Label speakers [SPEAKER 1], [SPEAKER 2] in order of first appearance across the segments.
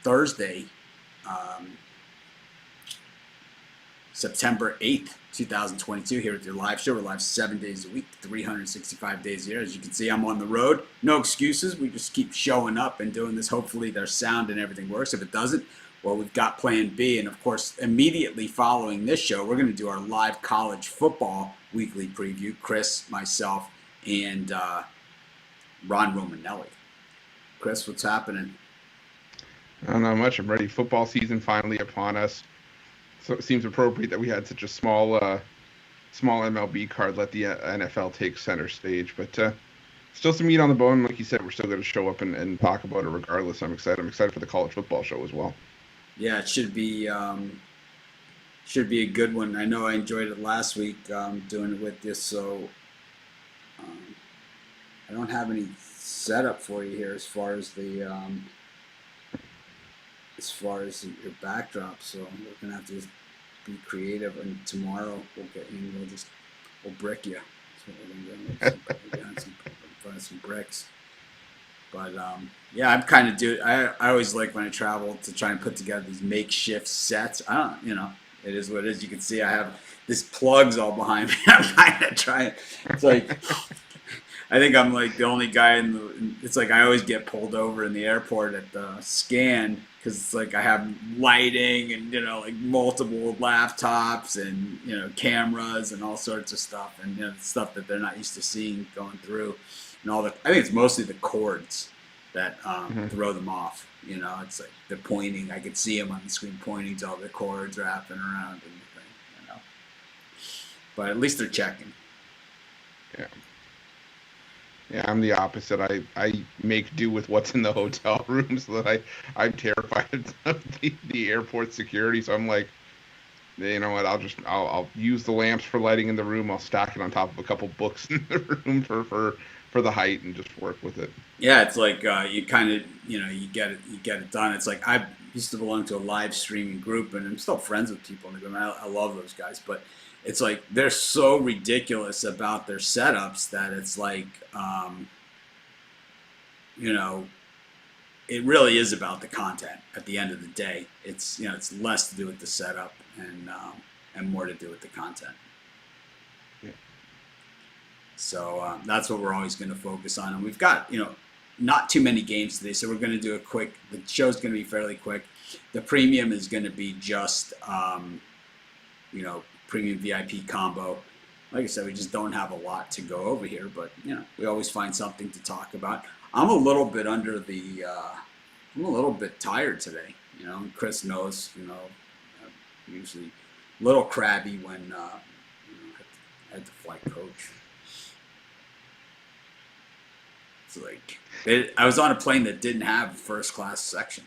[SPEAKER 1] Thursday, September 8th, 2022, here with your live show. We're live 7 days a week, 365 days a year. As you can see, I'm on the road. No excuses. We just keep showing up and doing this. Hopefully their sound and everything works. If it doesn't, well, we've got plan B. And, of course, immediately following this show, we're going to do our live college football weekly preview. Chris, myself, and Ron Romanelli. Chris, what's happening?
[SPEAKER 2] Not much. I'm ready. Football season finally upon us. So it seems appropriate that we had such a small MLB card. Let the NFL take center stage, but still some meat on the bone. Like you said, we're still going to show up and talk about it regardless. I'm excited. I'm excited for the college football show as well.
[SPEAKER 1] Yeah, it should be a good one. I know I enjoyed it last week doing it with you, so I don't have any setup for you here as far as your backdrop, so we're gonna have to just be creative. And tomorrow we'll get in. We'll brick you. That's what we're gonna do. Find some bricks. But yeah, I'm kind of I always like when I travel to try and put together these makeshift sets. It is what it is. You can see I have these plugs all behind me. I'm kind of trying. It's like. I think I'm like the only guy it's like I always get pulled over in the airport at the scan because it's like I have lighting and, like multiple laptops and, cameras and all sorts of stuff and, stuff that they're not used to seeing going through and I think it's mostly the cords that throw them off. It's like the pointing. I could see them on the screen pointing to all the cords wrapping around and everything, But at least they're checking.
[SPEAKER 2] Yeah. Yeah, I'm the opposite. I make do with what's in the hotel room so that I'm terrified of the airport security. So I'm like, you know what? I'll use the lamps for lighting in the room. I'll stack it on top of a couple books in the room for the height and just work with it.
[SPEAKER 1] Yeah, it's like you kind of you get it done. It's like I used to belong to a live streaming group and I'm still friends with people in the group. I love those guys, but it's like they're so ridiculous about their setups that it's like, it really is about the content at the end of the day. It's it's less to do with the setup and more to do with the content.
[SPEAKER 2] Yeah.
[SPEAKER 1] So that's what we're always going to focus on. And we've got, not too many games today, so we're going to do the show's going to be fairly quick. The premium is going to be just, premium VIP combo. Like I said, we just don't have a lot to go over here, but we always find something to talk about. I'm a little bit I'm a little bit tired today. Chris knows. I'm usually a little crabby when I had to fly coach. It's like I was on a plane that didn't have a first class section.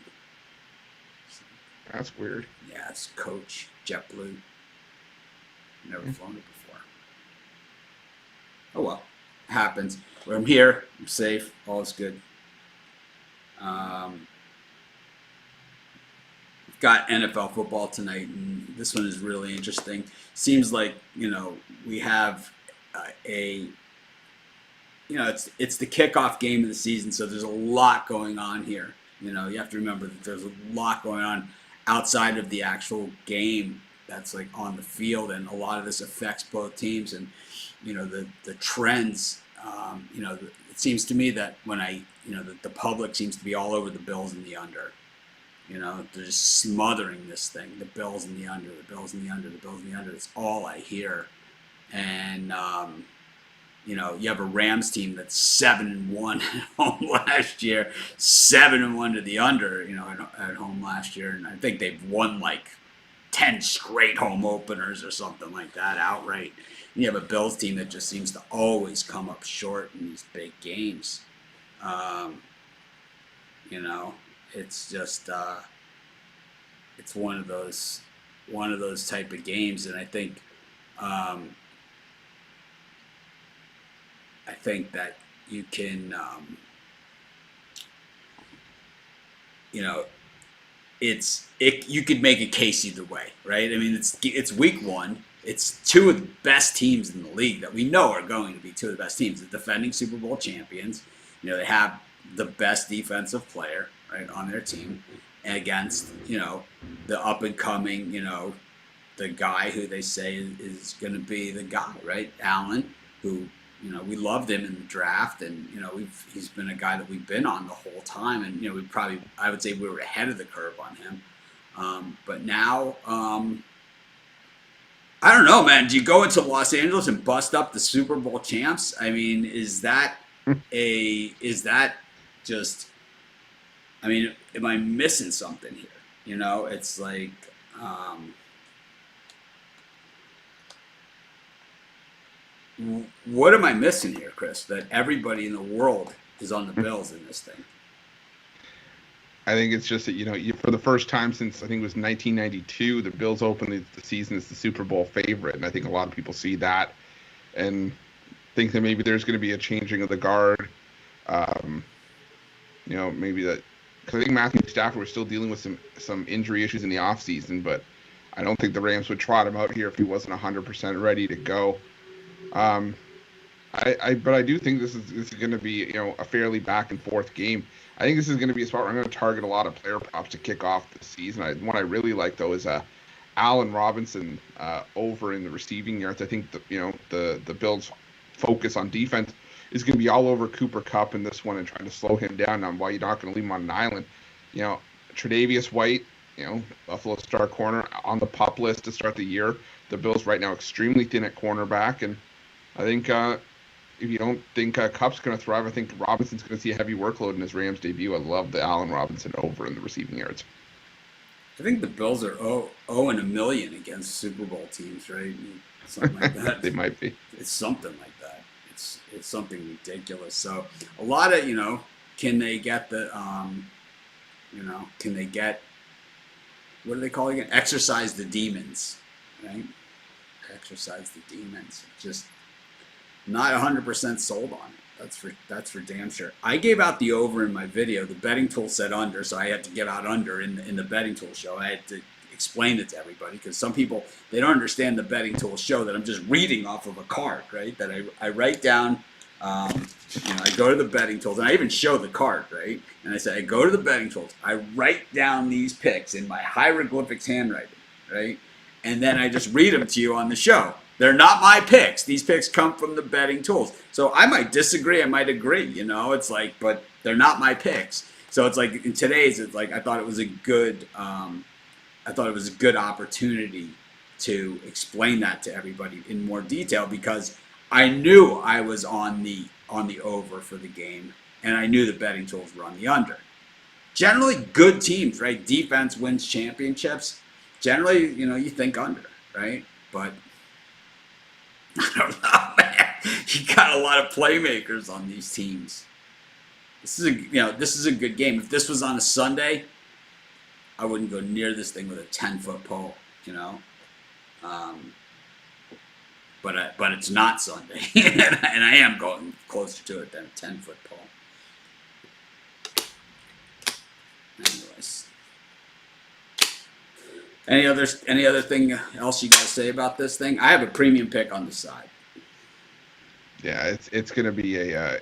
[SPEAKER 2] That's weird.
[SPEAKER 1] Yeah, it's coach JetBlue. Never flown it before. Oh well, happens. I'm here. I'm safe. All is good. We've got NFL football tonight, and this one is really interesting. Seems like we have it's the kickoff game of the season, so there's a lot going on here. You have to remember that there's a lot going on outside of the actual game that's like on the field, and a lot of this affects both teams. And the trends. It seems to me that when the public seems to be all over the Bills and the under. They're just smothering this thing. The Bills and the under. The Bills and the under. The Bills and the under. It's all I hear. And you have a Rams team that's 7-1 at home last year, 7-1 to the under. At home last year, and I think they've won like 10 straight home openers or something like that outright. And you have a Bills team that just seems to always come up short in these big games. It's just it's one of those type of games, and I think that you can you could make a case either way, right? I mean, it's week one. It's two of the best teams in the league that we know are going to be two of the best teams. The defending Super Bowl champions. They have the best defensive player, right, on their team. against, the up and coming, the guy who they say is going to be the guy, right? Allen, who, we loved him in the draft, and he's been a guy that we've been on the whole time, and I would say we were ahead of the curve on him. But now, I don't know, man. Do you go into Los Angeles and bust up the Super Bowl champs? I mean, is that just? I mean, am I missing something here? It's like, what am I missing here, Chris? That everybody in the world is on the Bills in this thing.
[SPEAKER 2] I think it's just that, for the first time since I think it was 1992, the Bills opened the season as the Super Bowl favorite. And I think a lot of people see that and think that maybe there's going to be a changing of the guard. Maybe that, because I think Matthew Stafford was still dealing with some injury issues in the offseason, but I don't think the Rams would trot him out here if he wasn't 100% ready to go. But I do think this is going to be, a fairly back and forth game. I think this is going to be a spot where I'm going to target a lot of player props to kick off the season. One I really like, though, is Allen Robinson over in the receiving yards. I think the Bills' focus on defense is going to be all over Cooper Kupp in this one and trying to slow him down. Now, why you're not going to leave him on an island? Tre'Davious White, Buffalo star corner on the PUP list to start the year. The Bills right now extremely thin at cornerback, and I think if you don't think Kupp's going to thrive, I think Robinson's going to see a heavy workload in his Rams debut. I love the Allen Robinson over in the receiving yards.
[SPEAKER 1] I think the Bills are 0-1,000,000 against Super Bowl teams, right? Something like that.
[SPEAKER 2] They might be.
[SPEAKER 1] It's something like that. It's something ridiculous. So a lot of, can they get the, can they get, what do they call it again? Exercise the demons, right? Exercise the demons. Just not 100% sold on it. That's for damn sure. I gave out the over in my video. The betting tool said under, so I had to give out under in the betting tool show. I had to explain it to everybody because some people, they don't understand the betting tool show that I'm just reading off of a card, right? That I write down, I go to the betting tools, and I even show the card, right? And I say, I go to the betting tools, I write down these picks in my hieroglyphics handwriting, right? And then I just read them to you on the show. They're not my picks. These picks come from the betting tools. So I might disagree, I might agree, it's like, but they're not my picks. So it's like in today's, it's like I thought it was a good opportunity to explain that to everybody in more detail because I knew I was on the over for the game, and I knew the betting tools were on the under. Generally, good teams, right? Defense wins championships. Generally, you think under, right? But I don't know, man. You got a lot of playmakers on these teams. This is a good game. If this was on a Sunday, I wouldn't go near this thing with a 10-foot pole, But it's not Sunday, and I am going closer to it than a 10-foot pole. Anyways, any other thing else you got to say about this thing? I have a premium pick on the side.
[SPEAKER 2] Yeah, it's gonna be a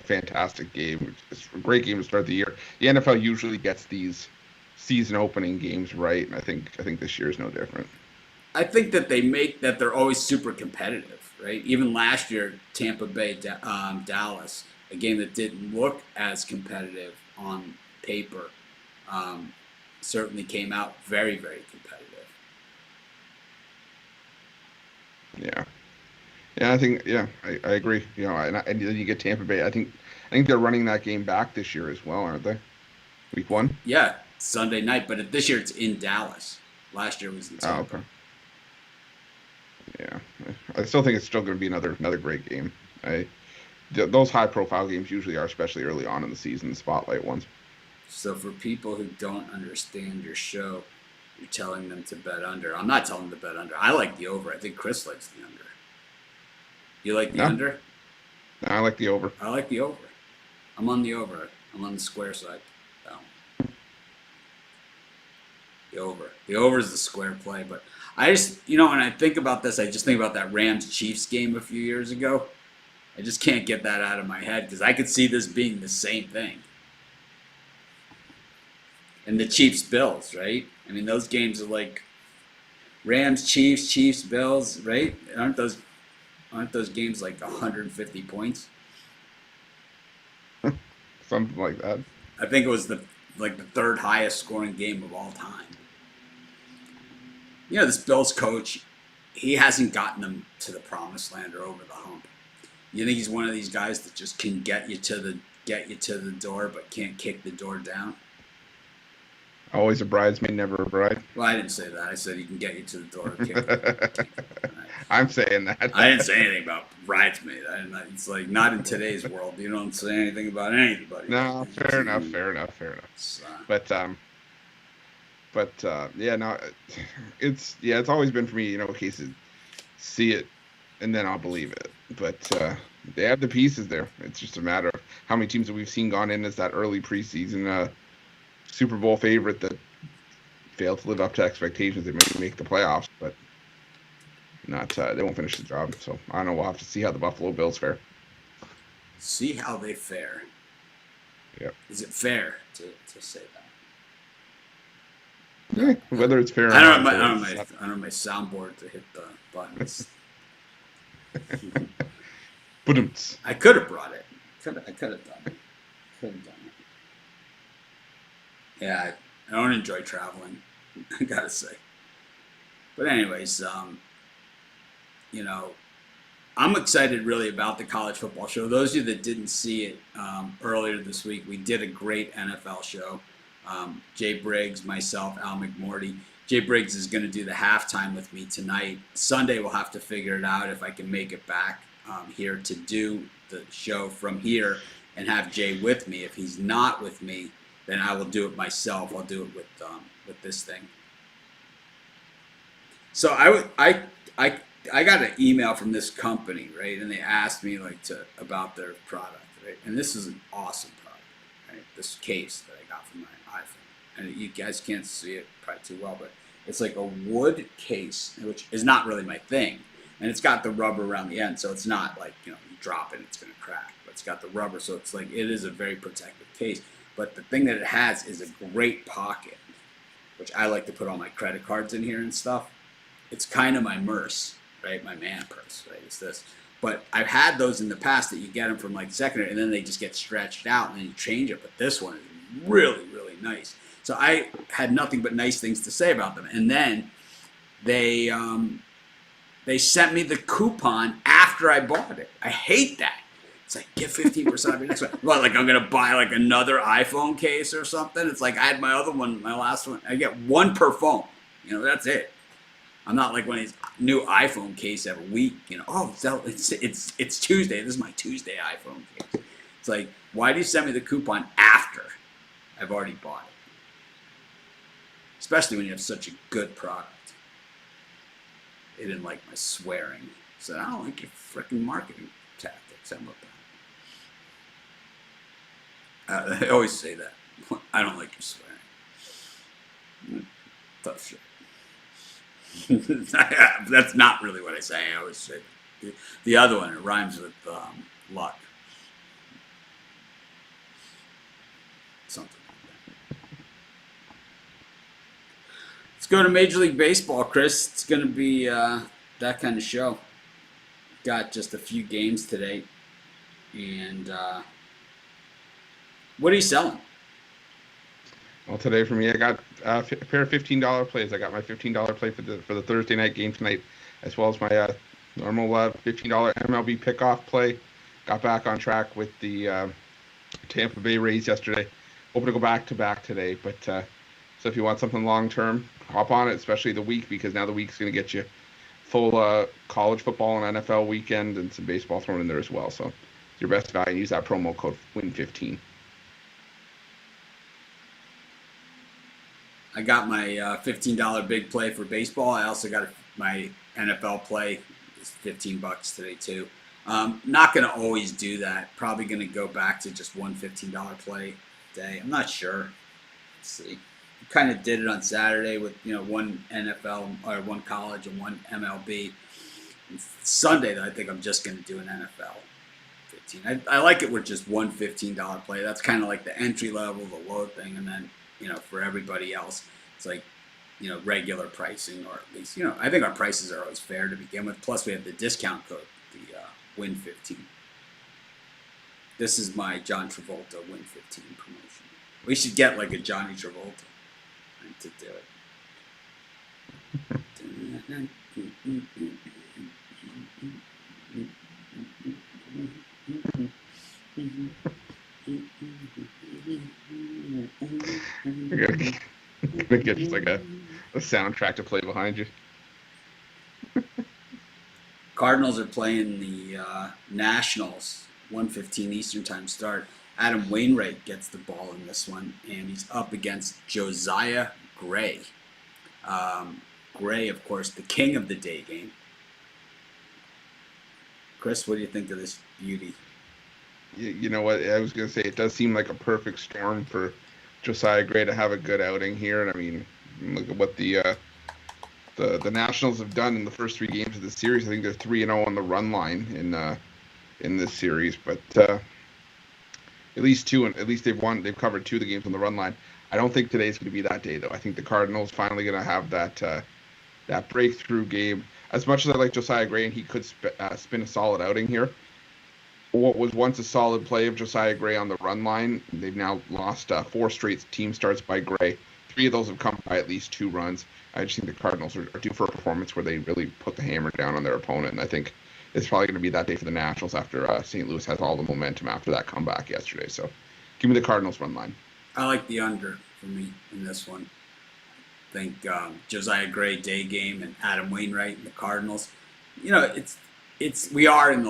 [SPEAKER 2] fantastic game. It's a great game to start the year. The NFL usually gets these season opening games right, and I think this year is no different.
[SPEAKER 1] I think that they're always super competitive, right? Even last year, Tampa Bay, Dallas, a game that didn't look as competitive on paper, certainly came out very, very competitive.
[SPEAKER 2] Yeah. Yeah, I agree. And then you get Tampa Bay. I think they're running that game back this year as well, aren't they? Week 1?
[SPEAKER 1] Yeah, Sunday night, but this year it's in Dallas. Last year was in Tampa.
[SPEAKER 2] Oh, okay. Yeah, I still think it's still going to be another great game. Those high-profile games usually are, especially early on in the season, the spotlight ones.
[SPEAKER 1] So for people who don't understand your show, you're telling them to bet under. I'm not telling them to bet under. I like the over. I think Chris likes the under. You like the under?
[SPEAKER 2] No, I like the over.
[SPEAKER 1] I like the over. I'm on the over. I'm on the square side. The over. The over is the square play, but I just, when I think about this, I just think about that Rams-Chiefs game a few years ago. I just can't get that out of my head because I could see this being the same thing. And the Chiefs Bills, right? I mean, those games are like Rams Chiefs, Chiefs Bills, right? Aren't those games like 150 points?
[SPEAKER 2] Something like that.
[SPEAKER 1] I think it was the third highest scoring game of all time. This Bills coach, he hasn't gotten them to the promised land or over the hump. You think he's one of these guys that just can get you to the door, but can't kick the door down?
[SPEAKER 2] Always a bridesmaid, never a bride.
[SPEAKER 1] Well, I didn't say that. I said he can get you to the door and kick the door.
[SPEAKER 2] I'm saying that.
[SPEAKER 1] I didn't say anything about bridesmaid. It's like not in today's world. You don't say anything about anybody.
[SPEAKER 2] No, fair enough. But yeah, no, it's always been for me, cases see it and then I'll believe it. But they have the pieces there. It's just a matter of how many teams that we've seen gone in as that early preseason Super Bowl favorite that failed to live up to expectations. They may make the playoffs, but they won't finish the job. So I don't know. We'll have to see how the Buffalo Bills fare.
[SPEAKER 1] See how they fare.
[SPEAKER 2] Yep.
[SPEAKER 1] Is it fair to say that?
[SPEAKER 2] Yeah, whether it's fair or
[SPEAKER 1] I
[SPEAKER 2] not.
[SPEAKER 1] don't have my soundboard to hit the buttons. I could have brought it. I could have done it. Yeah, I don't enjoy traveling, I gotta say. But anyways, I'm excited really about the college football show. Those of you that didn't see it earlier this week, we did a great NFL show. Jay Briggs, myself, Al McMorty. Jay Briggs is going to do the halftime with me tonight. Sunday, we'll have to figure it out if I can make it back here to do the show from here and have Jay with me. If he's not with me, then I will do it myself. I'll do it with this thing. So I got an email from this company, right? And they asked me about their product, right? And this is an awesome product, right? This case that I got from my iPhone. And you guys can't see it probably too well, but it's like a wood case, which is not really my thing. And it's got the rubber around the end, so it's not like, you drop it, it's going to crack. But it's got the rubber, so it's like it is a very protective case. But the thing that it has is a great pocket, which I like to put all my credit cards in here and stuff. It's kind of my purse, right? My man purse, right? It's this. But I've had those in the past that you get them from secondary, and then they just get stretched out, and then you change it. But this one is really, really nice. So I had nothing but nice things to say about them. And then they sent me the coupon after I bought it. I hate that. It's like, get 15% off your next one. Well, I'm going to buy another iPhone case or something. It's like I had my other one, my last one. I get one per phone. That's it. I'm not like one of these new iPhone case every week. It's Tuesday. This is my Tuesday iPhone case. It's like, why do you send me the coupon after I've already bought it? Especially when you have such a good product. They didn't like my swearing. So I don't like your freaking marketing tactics. How about that? I always say that. I don't like your swearing. Tough shit. That's not really what I say. I always say that. The other one, it rhymes with luck. Something like that. Let's go to Major League Baseball, Chris. It's going to be that kind of show. Got just a few games today. And what are you selling?
[SPEAKER 2] Well, today for me, I got a pair of $15 plays. I got my $15 play for the Thursday night game tonight, as well as my normal $15 MLB pickoff play. Got back on track with the Tampa Bay Rays yesterday. Hoping to go back-to-back today. But so if you want something long-term, hop on it, especially the week, because now the week's going to get you full college football and NFL weekend and some baseball thrown in there as well. So it's your best value. Use that promo code WIN15.
[SPEAKER 1] I got my $15 big play for baseball. I also got my NFL play. It's $15 today too. Not going to always do that. Probably going to go back to just one $15 play day. I'm not sure. Let's see. I kind of did it on Saturday with one NFL or one college and one MLB. And Sunday though, I think I'm just going to do an NFL 15. I like it with just one $15 play. That's kind of like the entry level, the low thing, and then for everybody else, it's like, regular pricing, or at least, I think our prices are always fair to begin with. Plus, we have the discount code, the Win 15. This is my John Travolta Win 15 promotion. We should get like a Johnny Travolta to do it.
[SPEAKER 2] You're gonna get just like a soundtrack to play behind you.
[SPEAKER 1] Cardinals are playing the Nationals, 1:15 Eastern Time start. Adam Wainwright gets the ball in this one, and he's up against Josiah Gray. Gray, of course, the king of the day game. Chris, what do you think of this beauty?
[SPEAKER 2] You know what? I was going to say, it does seem like a perfect storm for Josiah Gray to have a good outing here. And I mean, look at what the Nationals have done in the first 3 games of the series. I think they're 3-0 on the run line in this series. But at least they've covered 2 of the games on the run line. I don't think today's going to be that day, though. I think the Cardinals finally going to have that breakthrough game. As much as I like Josiah Gray and he could spin a solid outing here, what was once a solid play of Josiah Gray on the run line, they've now lost 4 straight team starts by Gray. 3 of those have come by at least 2 runs. I just think the Cardinals are due for a performance where they really put the hammer down on their opponent, and I think it's probably going to be that day for the Nationals after St. Louis has all the momentum after that comeback yesterday. So give me the Cardinals run line.
[SPEAKER 1] I like the under for me in this one. I think Josiah Gray day game and Adam Wainwright and the Cardinals. We are in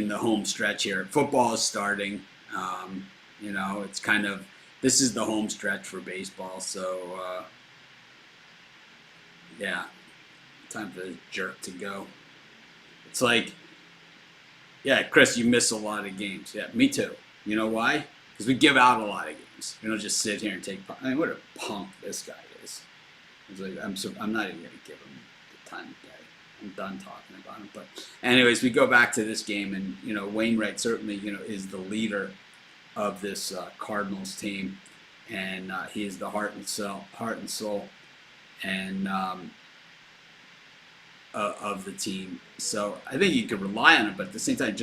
[SPEAKER 1] the home stretch here. Football is starting. It's kind of, this is the home stretch for baseball. So time for the jerk to go. It's like, Chris, you miss a lot of games. Yeah, me too. You know why? Because we give out a lot of games. We don't just sit here and take. I mean, what a punk this guy is. It's like I'm not even gonna give him the time of day. I'm done talking about him. But anyways, we go back to this game, and Wainwright certainly is the leader of this Cardinals team, and he is the heart and soul, and of the team. So I think you could rely on him, but at the same time,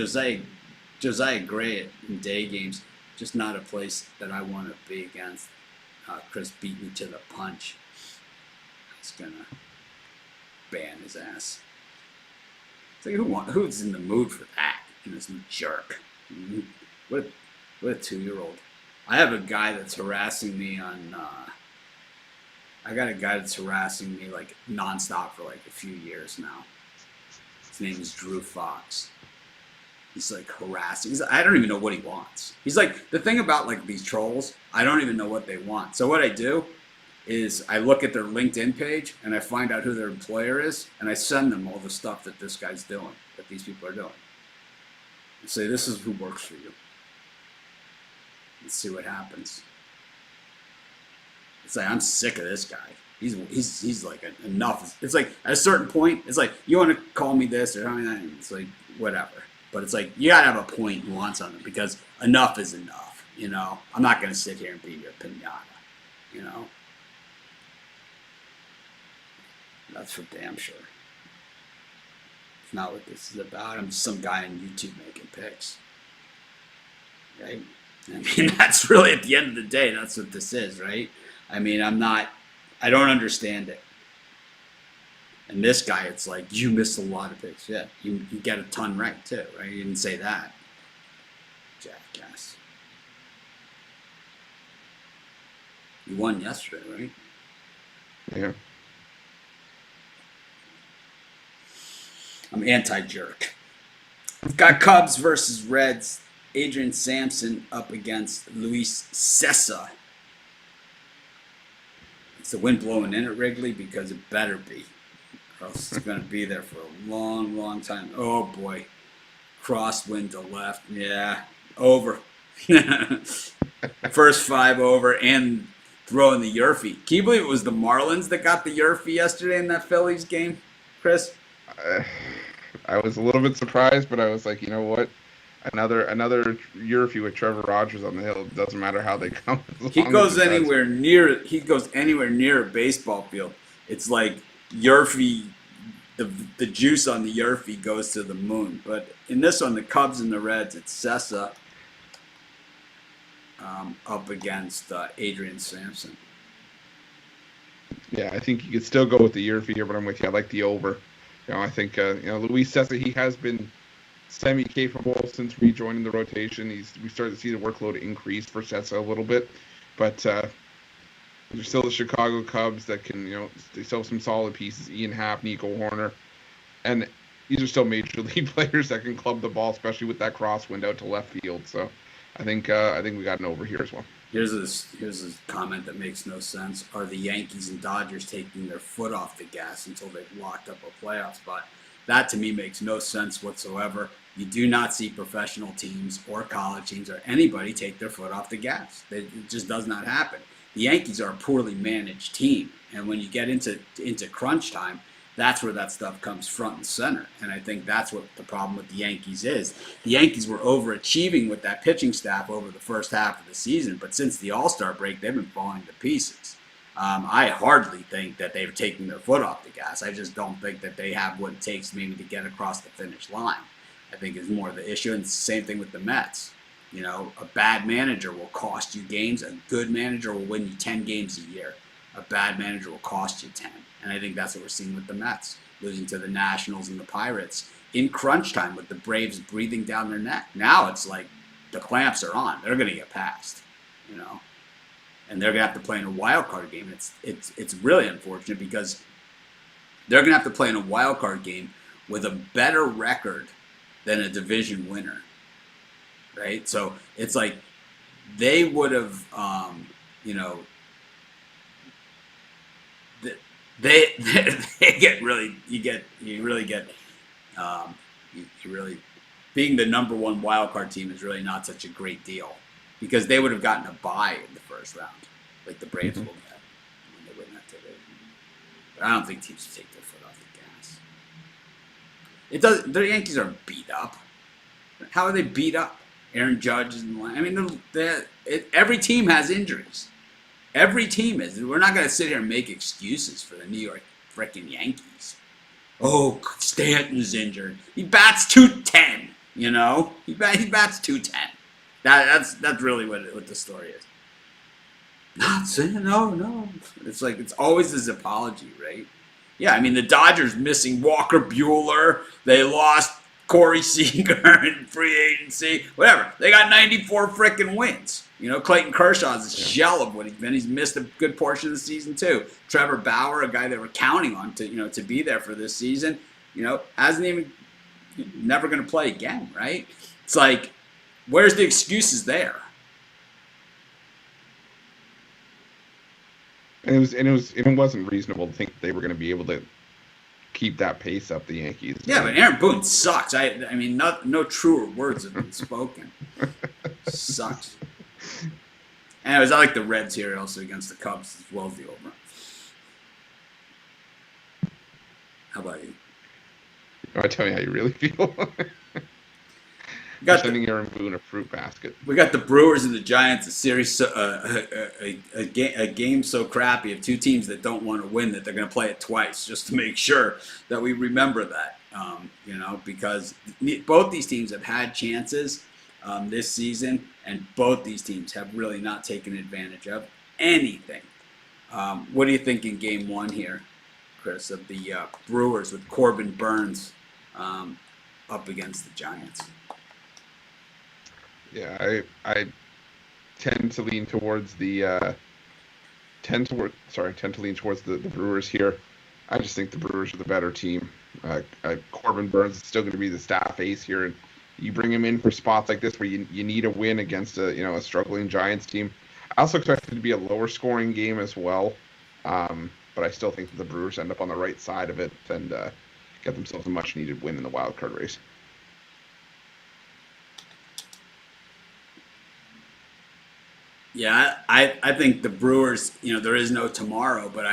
[SPEAKER 1] Josiah Gray in day games, just not a place that I want to be against. Chris beat me to the punch. He's gonna ban his ass. It's like, who's in the mood for that? This jerk. What a 2-year-old. I have a guy that's harassing me on. I got a guy that's harassing me like nonstop for like a few years now. His name is Drew Fox. He's like harassing. I don't even know what he wants. He's like, the thing about like these trolls, I don't even know what they want. So what I do is I look at their LinkedIn page and I find out who their employer is, and I send them all the stuff that this guy's doing, that these people are doing. And say, this is who works for you. Let's see what happens. It's like, I'm sick of this guy. He's like, enough. It's like, at a certain point, it's like, you want to call me this or something? It's like, whatever. But it's like, you got to have a point you want something, because enough is enough, I'm not going to sit here and be your pinata, That's for damn sure. It's not what this is about. I'm just some guy on YouTube making picks. Right? I mean, that's really, at the end of the day, that's what this is, right? I mean, I don't understand it. And this guy, it's like, you missed a lot of picks. Yeah, you get a ton right, too, right? You didn't say that. Jackass. You won yesterday, right?
[SPEAKER 2] Yeah.
[SPEAKER 1] I'm anti-jerk. We've got Cubs versus Reds. Adrian Sampson up against Luis Cessa. It's the wind blowing in at Wrigley, because it better be. Or else it's going to be there for a long, long time. Oh, boy. Crosswind to left. Yeah. Over. First 5 over, and throwing the Yerfie. Can you believe it was the Marlins that got the Yerfie yesterday in that Phillies game, Chris?
[SPEAKER 2] I was a little bit surprised, but I was like, you know what? another year if you with Trevor Rogers on the hill. It doesn't matter how they come as
[SPEAKER 1] He
[SPEAKER 2] long as
[SPEAKER 1] goes
[SPEAKER 2] it does.
[SPEAKER 1] anywhere near. He goes anywhere near a baseball field. It's like Yurfie. The juice on the Yurfie goes to the moon. But in this one, the Cubs and the Reds, it's Sessa up against Adrian Sampson.
[SPEAKER 2] Yeah, I think you could still go with the year for year, but I'm with you. I like the over. I think Luis Sessa, he has been semi-capable since rejoining the rotation. We started to see the workload increase for Sessa a little bit, but there's still the Chicago Cubs that can, they still have some solid pieces. Ian Happ, Nico Horner, and these are still major league players that can club the ball, especially with that crosswind out to left field. So I think we got an over here as well.
[SPEAKER 1] Here's a comment that makes no sense. Are the Yankees and Dodgers taking their foot off the gas until they've locked up a playoff spot? That to me makes no sense whatsoever. You do not see professional teams or college teams or anybody take their foot off the gas. It just does not happen. The Yankees are a poorly managed team, and when you get into crunch time, that's where that stuff comes front and center. And I think that's what the problem with the Yankees is. The Yankees were overachieving with that pitching staff over the first half of the season, but since the All-Star break, they've been falling to pieces. I hardly think that they've taken their foot off the gas. I just don't think that they have what it takes maybe to get across the finish line. I think is more the issue, and it's the same thing with the Mets. A bad manager will cost you games. A good manager will win you 10 games a year. A bad manager will cost you 10. And I think that's what we're seeing with the Mets, losing to the Nationals and the Pirates in crunch time with the Braves breathing down their neck. Now it's like the clamps are on. They're going to get passed, and they're going to have to play in a wild card game. It's really unfortunate because they're going to have to play in a wild card game with a better record than a division winner, right? So it's like they would have, They get really being the number one wild card team is really not such a great deal because they would have gotten a bye in the first round, like the Braves will get when they win that division. But I don't think teams take their foot off the gas. It does. The Yankees are beat up. How are they beat up? Aaron Judge is in the line. I mean, every team has injuries. Every team is. We're not going to sit here and make excuses for the New York freaking Yankees. Oh, Stanton's injured. He bats .210. He bats .210. That's really what the story is. Not saying no. It's like it's always this apology, right? Yeah, I mean the Dodgers missing Walker Buehler. They lost Corey Seager in free agency. Whatever. They got 94 freaking wins. Clayton Kershaw's a shell of what he's been. He's missed a good portion of the season too. Trevor Bauer, a guy they were counting on to be there for this season, hasn't even never going to play again, right? It's like, where's the excuses there?
[SPEAKER 2] And it wasn't reasonable to think they were going to be able to keep that pace up, the Yankees.
[SPEAKER 1] Yeah, but Aaron Boone sucks. I mean, no truer words have been spoken. Sucks. Anyways, I like the Reds here also against the Cubs as well as the over. How about you?
[SPEAKER 2] I tell you how you really feel. Sending Aaron Boone a fruit basket.
[SPEAKER 1] We got the Brewers and the Giants, a series, a game so crappy of two teams that don't want to win that they're going to play it twice just to make sure that we remember that. Because both these teams have had chances this season, and both these teams have really not taken advantage of anything. What do you think in Game 1 here, Chris, of the Brewers with Corbin Burns up against the Giants?
[SPEAKER 2] Yeah, I tend to lean towards the Brewers here. I just think the Brewers are the better team. Corbin Burns is still going to be the staff ace here, and you bring him in for spots like this where you need a win against a struggling Giants team. I also expect it to be a lower scoring game as well, but I still think that the Brewers end up on the right side of it and get themselves a much needed win in the wild card race.
[SPEAKER 1] Yeah, I think the Brewers, there is no tomorrow, but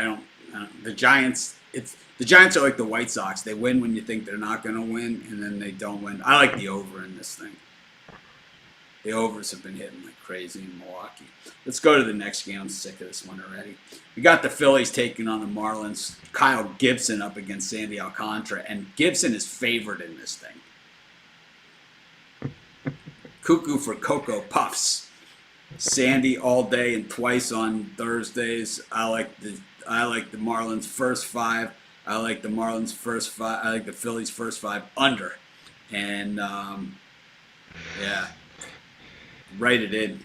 [SPEAKER 1] the Giants, the Giants are like the White Sox. They win when you think they're not going to win, and then they don't win. I like the over in this thing. The overs have been hitting like crazy in Milwaukee. Let's go to the next game. I'm sick of this one already. We got the Phillies taking on the Marlins. Kyle Gibson up against Sandy Alcantara, and Gibson is favored in this thing. Cuckoo for Cocoa Puffs. Sandy all day and twice on Thursdays. I like the Marlins first 5. I like the Marlins first 5. I like the Phillies first 5 under. And yeah, write it in.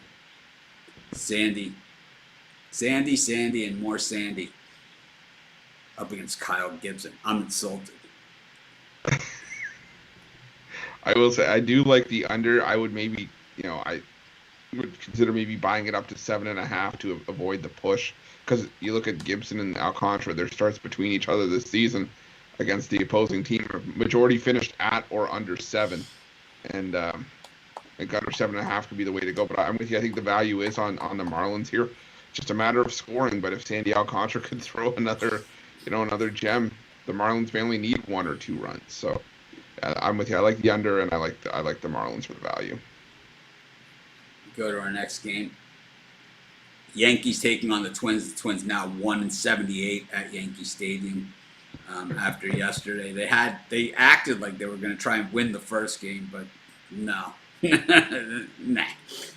[SPEAKER 1] Sandy, and more Sandy up against Kyle Gibson. I'm insulted.
[SPEAKER 2] I will say I do like the under. I would maybe, I would consider maybe buying it up to 7.5 to avoid the push, because you look at Gibson and Alcantara, their starts between each other this season against the opposing team, majority finished at or under 7, and I think under 7.5 could be the way to go. But I'm with you. I think the value is on the Marlins here. Just a matter of scoring. But if Sandy Alcantara could throw another gem, the Marlins may only need 1 or 2 runs. So I'm with you. I like the under, and I like the Marlins for the value.
[SPEAKER 1] Go to our next game. Yankees taking on the Twins. The Twins now 1-78 at Yankee Stadium. After yesterday, they acted like they were going to try and win the first game, but no. Nah.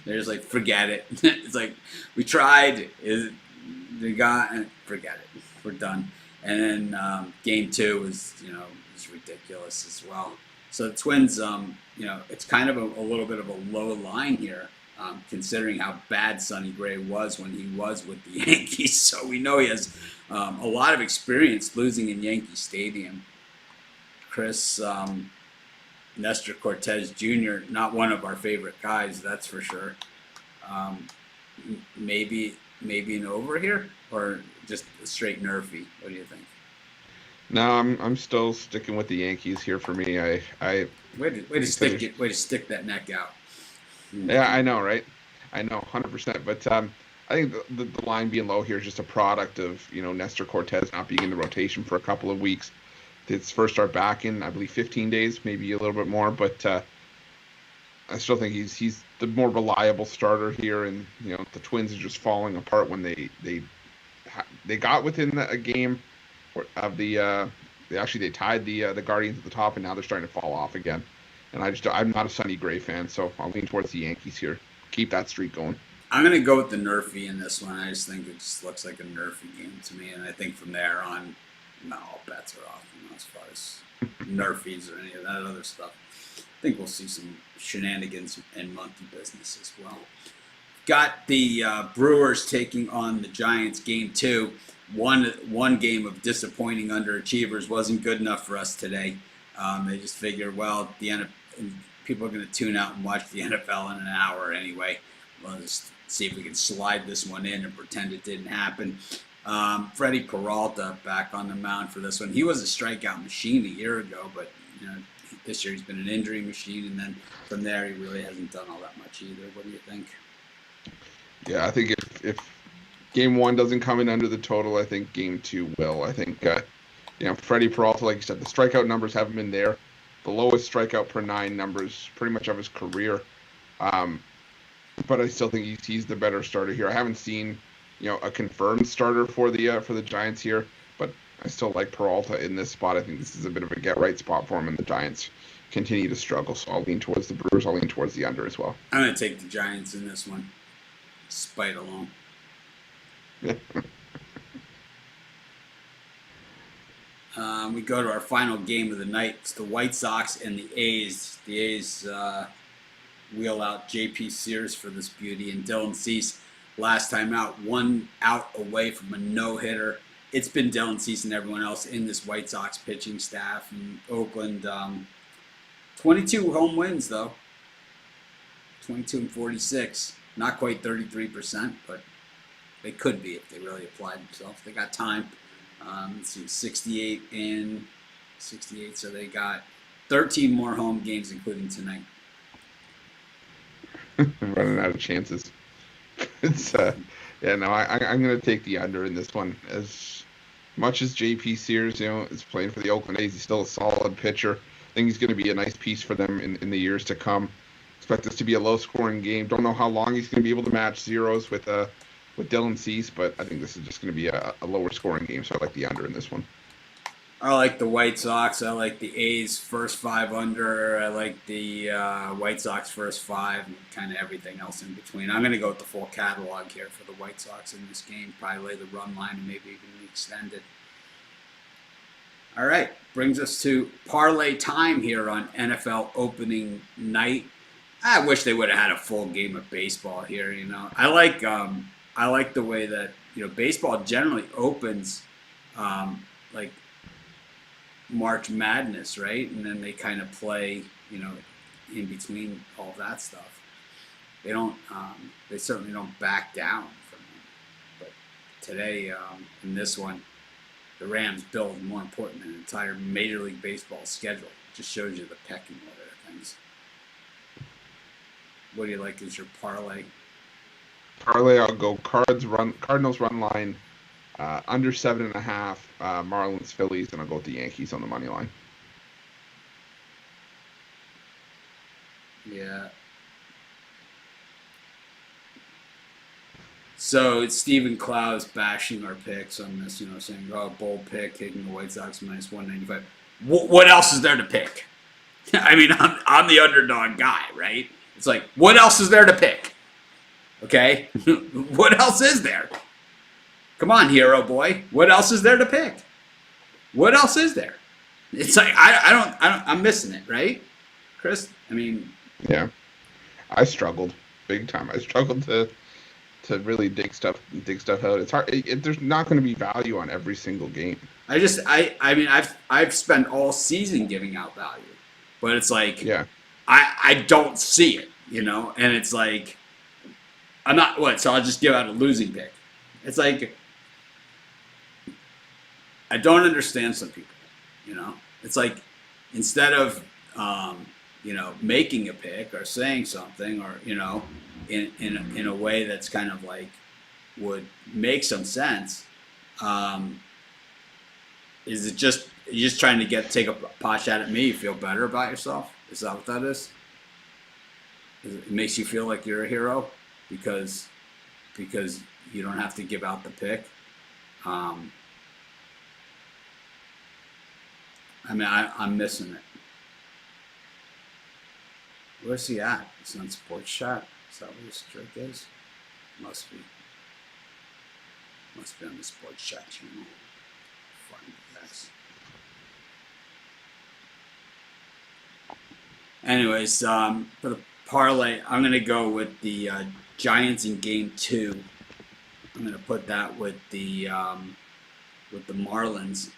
[SPEAKER 1] They're just like, forget it. It's like, we tried. Forget it. We're done. And then game 2 was ridiculous as well. So the Twins, it's kind of a little bit of a low line here, considering how bad Sonny Gray was when he was with the Yankees. So we know he has a lot of experience losing in Yankee Stadium. Chris, Nestor Cortez Jr., not one of our favorite guys, that's for sure. Maybe an over here, or just a straight nerfy. What do you think?
[SPEAKER 2] No, I'm still sticking with the Yankees here for me. Way to
[SPEAKER 1] stick that neck out.
[SPEAKER 2] Yeah, I know, right? I know, 100%. But I think the line being low here is just a product of Nestor Cortez not being in the rotation for a couple of weeks. His first start back in, I believe, 15 days, maybe a little bit more. But I still think he's the more reliable starter here. And the Twins are just falling apart when they got within a game of the they tied the Guardians at the top, and now they're starting to fall off again. And I'm not a Sonny Gray fan, so I'll lean towards the Yankees here. Keep that streak going.
[SPEAKER 1] I'm going to go with the nerfy in this one. I just think it just looks like a nerfy game to me, and I think from there on, all bets are off. As far as nerfies or any of that other stuff, I think we'll see some shenanigans and monkey business as well. Got the Brewers taking on the Giants. Game 2. One game of disappointing underachievers wasn't good enough for us today. They just figured, well, people are going to tune out and watch the NFL in an hour anyway. We'll just see if we can slide this one in and pretend it didn't happen. Freddie Peralta back on the mound for this one. He was a strikeout machine a year ago, but this year he's been an injury machine, and then from there he really hasn't done all that much either. What do you think?
[SPEAKER 2] Yeah, I think if Game 1 doesn't come in under the total, I think Game 2 will. I think Freddie Peralta, like you said, the strikeout numbers haven't been there. The lowest strikeout per 9 numbers pretty much of his career. But I still think he's the better starter here. I haven't seen a confirmed starter for the Giants here, but I still like Peralta in this spot. I think this is a bit of a get-right spot for him, and the Giants continue to struggle, so I'll lean towards the Brewers. I'll lean towards the under as well.
[SPEAKER 1] I'm going to take the Giants in this one, spite alone. We go to our final game of the night. It's the White Sox and the A's. The A's wheel out J.P. Sears for this beauty, and Dylan Cease, last time out, 1 out away from a no-hitter. It's been Dylan Cease and everyone else in this White Sox pitching staff in Oakland. 22 home wins, though. 22-46. Not quite 33%, but they could be if they really applied themselves. They got time. Let's see, 68, so they got 13 more home games, including tonight.
[SPEAKER 2] Running out of chances. It's I'm going to take the under in this one. As much as J.P. Sears, is playing for the Oakland A's, he's still a solid pitcher. I think he's going to be a nice piece for them in the years to come. Expect this to be a low-scoring game. Don't know how long he's going to be able to match zeros with Dylan Cease, but I think this is just going to be a lower-scoring game. So I like the under in this one.
[SPEAKER 1] I like the White Sox. I like the A's first 5 under. I like the White Sox first 5, and kind of everything else in between. I'm going to go with the full catalog here for the White Sox in this game. Probably lay the run line and maybe even extend it. All right, brings us to parlay time here on NFL opening night. I wish they would have had a full game of baseball here. I like the way that baseball generally opens like March Madness, right? And then they kind of play, in between all that stuff. They don't. They certainly don't back down from them. But today, in this one, the Rams build more important than an entire Major League Baseball schedule. Just shows you the pecking order of things. What do you like as your parlay?
[SPEAKER 2] Parlay, I'll go Cardinals run line, under 7.5, Marlins, Phillies, and I'll go with the Yankees on the money line.
[SPEAKER 1] Yeah. So it's Stephen Clows bashing our picks on this, saying, bold pick, taking the White Sox minus 195. What else is there to pick? I mean, I'm the underdog guy, right? It's like, what else is there to pick? Okay? What else is there? Come on, hero boy. What else is there to pick? What else is there? It's like, I'm missing it, right? Chris? I mean.
[SPEAKER 2] Yeah. I struggled big time. I struggled to really dig stuff out. It's hard. There's not going to be value on every single game.
[SPEAKER 1] I mean, I've spent all season giving out value, but it's like,
[SPEAKER 2] yeah,
[SPEAKER 1] I don't see it, and it's like, I'm not so I'll just give out a losing pick. It's like, I don't understand some people, it's like, instead of, making a pick or saying something or, in a way that's kind of like would make some sense. Is it just you're just trying to take a pot shot at me? You feel better about yourself? Is that what that is? It makes you feel like you're a hero because you don't have to give out the pick. I mean, I'm missing it. Where's he at? He's on Sports Shot. Is that what his trick is? Must be on the Sports Shot channel. Fun guys. Anyways, for the parlay, I'm gonna go with the Giants in Game 2. I'm gonna put that with the Marlins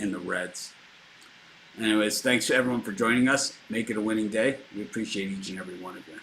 [SPEAKER 1] and the Reds. Anyways, thanks to everyone for joining us. Make it a winning day. We appreciate each and every one of you.